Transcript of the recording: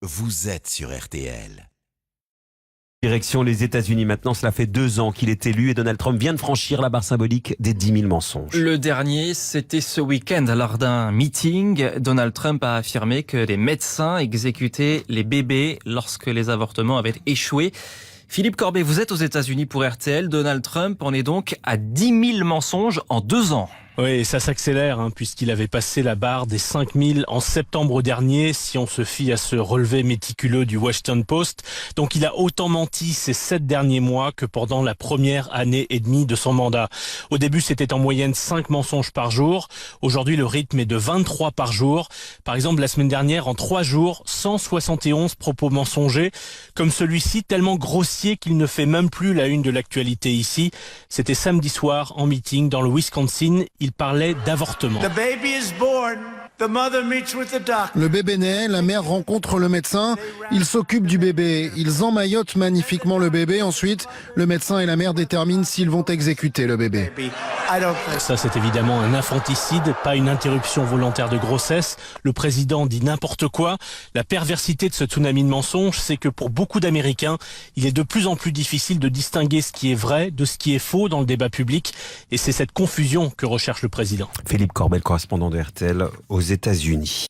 vous êtes sur RTL. Direction les États-Unis maintenant, cela fait 2 ans qu'il est élu et Donald Trump vient de franchir la barre symbolique des 10 000 mensonges. Le dernier, c'était ce week-end. Lors d'un meeting, Donald Trump a affirmé que les médecins exécutaient les bébés lorsque les avortements avaient échoué. Philippe Corbet, vous êtes aux États-Unis pour RTL. Donald Trump en est donc à 10 000 mensonges en 2 ans. Oui, et ça s'accélère puisqu'il avait passé la barre des 5 000 en septembre dernier, si on se fie à ce relevé méticuleux du Washington Post. Donc il a autant menti ces 7 derniers mois que pendant la première année et demie de son mandat. Au début, c'était en moyenne 5 mensonges par jour. Aujourd'hui, le rythme est de 23 par jour. Par exemple, la semaine dernière, en 3 jours, 171 propos mensongers, comme celui-ci, tellement grossier qu'il ne fait même plus la une de l'actualité ici. C'était samedi soir en meeting dans le Wisconsin. Il parlait d'avortement. Le bébé naît, la mère rencontre le médecin, ils s'occupent du bébé, ils emmaillotent magnifiquement le bébé, ensuite le médecin et la mère déterminent s'ils vont exécuter le bébé. Ça, c'est évidemment un infanticide, pas une interruption volontaire de grossesse. Le président dit n'importe quoi. La perversité de ce tsunami de mensonges, c'est que pour beaucoup d'Américains, il est de plus en plus difficile de distinguer ce qui est vrai de ce qui est faux dans le débat public. Et c'est cette confusion que recherche le président. Philippe Corbet, correspondant de RTL aux États-Unis.